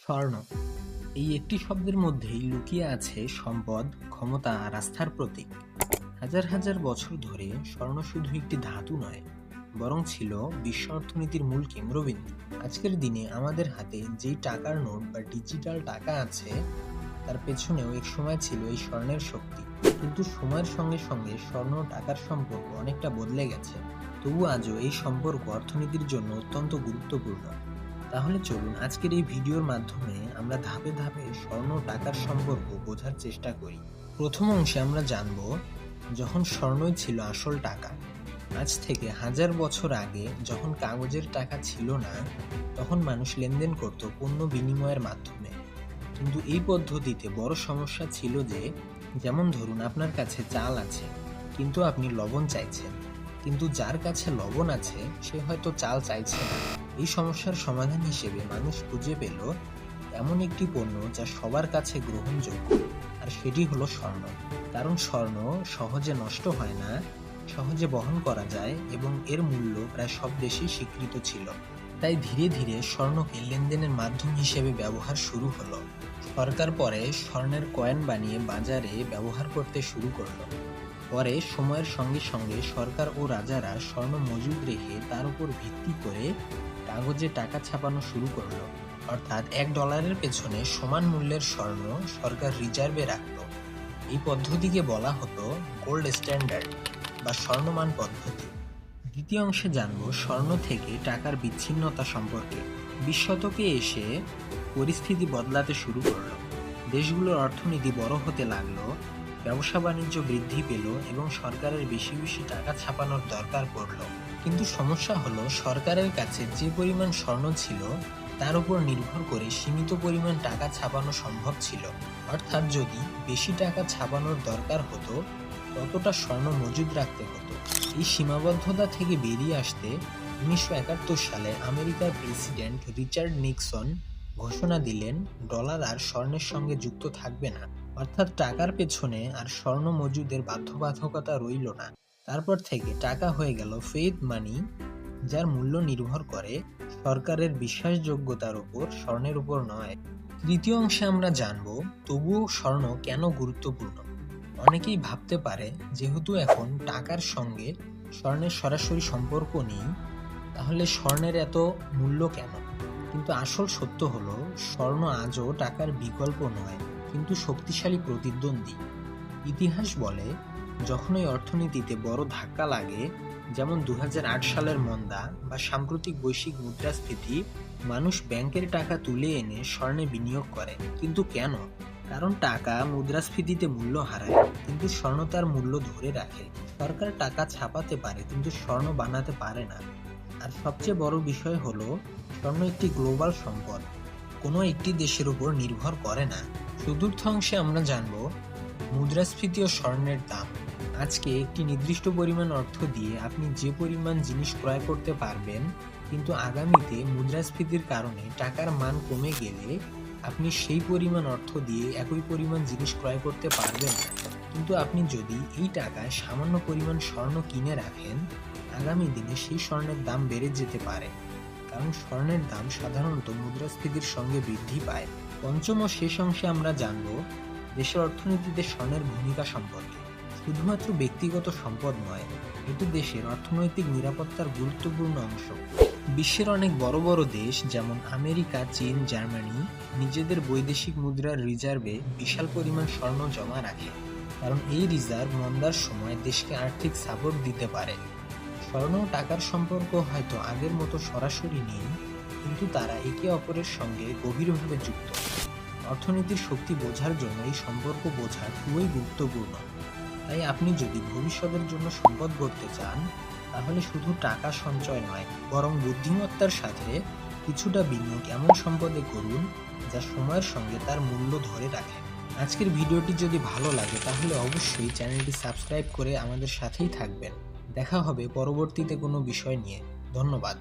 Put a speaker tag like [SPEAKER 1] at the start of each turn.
[SPEAKER 1] স্বর্ণ এই একটি শব্দের মধ্যেই লুকিয়ে আছে সম্পদ, ক্ষমতা আর আস্থার প্রতীক। হাজার হাজার বছর ধরে স্বর্ণ শুধু একটি ধাতু নয়, বরং ছিল বিশ্ব অর্থনীতির মূল কেন্দ্রবিন্দু। আজকের দিনে আমাদের হাতে যেই টাকার নোট বা ডিজিটাল টাকা আছে, তার পেছনেও এক সময় ছিল এই স্বর্ণের শক্তি। কিন্তু সময়ের সঙ্গে সঙ্গে স্বর্ণ ও টাকার সম্পর্ক অনেকটা বদলে গেছে। তবু আজও এই সম্পর্ক অর্থনীতির জন্য অত্যন্ত গুরুত্বপূর্ণ। তাহলে চলুন আজকের এই ভিডিওর মাধ্যমে আমরা ধাপে ধাপে স্বর্ণ ও টাকার সম্পর্ক বোঝার চেষ্টা করি। প্রথম অংশে আমরা জানব যখন স্বর্ণই ছিল আসল টাকা। আজ থেকে হাজার বছর আগে যখন কাগজের টাকা ছিল না, তখন মানুষ লেনদেন করত পণ্য বিনিময়ের মাধ্যমে। কিন্তু এই পদ্ধতিতে বড় সমস্যা ছিল যে, যেমন ধরুন আপনার কাছে চাল আছে, কিন্তু আপনি লবণ চাইছেন, কিন্তু যার কাছে লবণ আছে সে হয়তো চাল চাইছে না। এই সমস্যার সমাধান হিসেবে মানুষ খুঁজে পেল এমন একটি পণ্য যা সবার কাছে গ্রহণযোগ্য, আর সেটি হলো স্বর্ণ। কারণ স্বর্ণ সহজে নষ্ট হয় না, সহজে বহন করা যায় এবং এর মূল্য প্রায় সব দেশেই স্বীকৃত ছিল। তাই ধীরে ধীরে স্বর্ণকে লেনদেনের মাধ্যম হিসেবে ব্যবহার শুরু হলো। সরকার পরে স্বর্ণের কয়েন বানিয়ে বাজারে ব্যবহার করতে শুরু করলো। পরে সময়ের সঙ্গে সঙ্গে সরকার ও রাজারা স্বর্ণ মজুদ রেখে তার উপর ভিত্তি করে কাগজে টাকা ছাপানো শুরু করলো। অর্থাৎ $1 পেছনে সমান মূল্যের স্বর্ণ সরকার রিজার্ভে রাখত। এই পদ্ধতিকে বলা হতো গোল্ড স্ট্যান্ডার্ড বা স্বর্ণমান পদ্ধতি। দ্বিতীয় অংশে জানব স্বর্ণ থেকে টাকার বিচ্ছিন্নতা সম্পর্কে। 20 শতকে এসে পরিস্থিতি বদলাতে শুরু করলো। দেশগুলোর অর্থনীতি বড় হতে লাগলো, ব্যবসা বাণিজ্য বৃদ্ধি পেল এবং সরকারের বেশি বেশি টাকা ছাপানোর দরকার পড়ল। কিন্তু সমস্যা হলো, সরকারের কাছে যে পরিমাণ স্বর্ণ ছিল তার উপর নির্ভর করে সীমিত পরিমাণ টাকা ছাপানো সম্ভব ছিল। অর্থাৎ যদি বেশি টাকা ছাপানোর দরকার হতো, ততটা স্বর্ণ মজুদ রাখতে হতো। এই সীমাবদ্ধতা থেকে বেরিয়ে আসতে 1971 সালে আমেরিকার প্রেসিডেন্ট রিচার্ড নিক্সন ঘোষণা দিলেন, ডলার আর স্বর্ণের সঙ্গে যুক্ত থাকবে না। অর্থাৎ টাকার পেছনে আর স্বর্ণ মজুদের বাধ্যবাধকতা রইল না। তারপর থেকে টাকা হয়ে গেল ফেইথ মানি, যার মূল্য নির্ভর করে সরকারের বিশ্বাসযোগ্যতার উপর, স্বর্ণের উপর নয়। তৃতীয় অংশে আমরা জানব তবুও স্বর্ণ কেন গুরুত্বপূর্ণ। অনেকেই ভাবতে পারে, যেহেতু এখন টাকার সঙ্গে স্বর্ণের সরাসরি সম্পর্ক নেই, তাহলে স্বর্ণের এত মূল্য কেন? কিন্তু আসল সত্য হলো, স্বর্ণ আজও টাকার বিকল্প নয়, কিন্তু শক্তিশালী প্রতিদ্বন্দ্বী। ইতিহাস বলে, যখন এই অর্থনীতিতে বড় ধাক্কা লাগে, যেমন 2008 সালের মন্দা বা সাম্প্রতিক বৈশ্বিক মুদ্রাস্ফীতি, মানুষ ব্যাংকের টাকা তুলে এনে স্বর্ণে বিনিয়োগ করে। কিন্তু কেন? কারণ টাকা মুদ্রাস্ফীতিতে মূল্য হারায়, কিন্তু স্বর্ণ তার মূল্য ধরে রাখে। সরকার টাকা ছাপাতে পারে, কিন্তু স্বর্ণ বানাতে পারে না। আর সবচেয়ে বড় বিষয় হলো, স্বর্ণ একটি গ্লোবাল সম্পদ, কোনো একটি দেশের উপর নির্ভর করে না। চতুর্থ অংশে আমরা জানব মুদ্রাস্ফীতি ও স্বর্ণের দাম। আজকে একটি নির্দিষ্ট পরিমাণ অর্থ দিয়ে আপনি যে পরিমাণ জিনিস ক্রয় করতে পারবেন, কিন্তু আগামীতে মুদ্রাস্ফীতির কারণে টাকার মান কমে গেলে আপনি সেই পরিমাণ অর্থ দিয়ে একই পরিমাণ জিনিস ক্রয় করতে পারবেন না। কিন্তু আপনি যদি এই টাকায় সামান্য পরিমাণ স্বর্ণ কিনে রাখেন, আগামী দিনে সেই স্বর্ণের দাম বেড়ে যেতে পারে, কারণ স্বর্ণের দাম সাধারণত মুদ্রাস্ফীতির সঙ্গে বৃদ্ধি পায়। পঞ্চম ও শেষ অংশে আমরা জানব দেশের অর্থনীতিতে স্বর্ণের ভূমিকা সম্পর্কে। শুধুমাত্র ব্যক্তিগত সম্পদ নয়, এটি দেশের অর্থনৈতিক নিরাপত্তার গুরুত্বপূর্ণ অংশ। বিশ্বের অনেক বড় বড় দেশ যেমন আমেরিকা, চীন, জার্মানি নিজেদের বৈদেশিক মুদ্রার রিজার্ভে বিশাল পরিমাণ স্বর্ণ জমা রাখে, কারণ এই রিজার্ভ মন্দার সময় দেশকে আর্থিক সাপোর্ট দিতে পারে। স্বর্ণ ও টাকার সম্পর্ক হয়তো আগের মতো সরাসরি নেই, কিন্তু তারা একে অপরের সঙ্গে গভীরভাবে যুক্ত। অর্থনীতির শক্তি বোঝার জন্য এই সম্পর্ক বোঝা খুবই গুরুত্বপূর্ণ। তাই আপনি যদি ভবিষ্যতের জন্য সম্পদ গড়তে চান, তাহলে শুধু টাকা সঞ্চয় নয়, বরং বুদ্ধিমত্তার সাথে কিছুটা বিনিয়োগ এমন সম্পদে করুন যা সময়ের সঙ্গে তার মূল্য ধরে রাখে। আজকের ভিডিওটি যদি ভালো লাগে, তাহলে অবশ্যই চ্যানেলটি সাবস্ক্রাইব করে আমাদের সাথেই থাকবেন। দেখা হবে পরবর্তীতে কোনো বিষয় নিয়ে। ধন্যবাদ।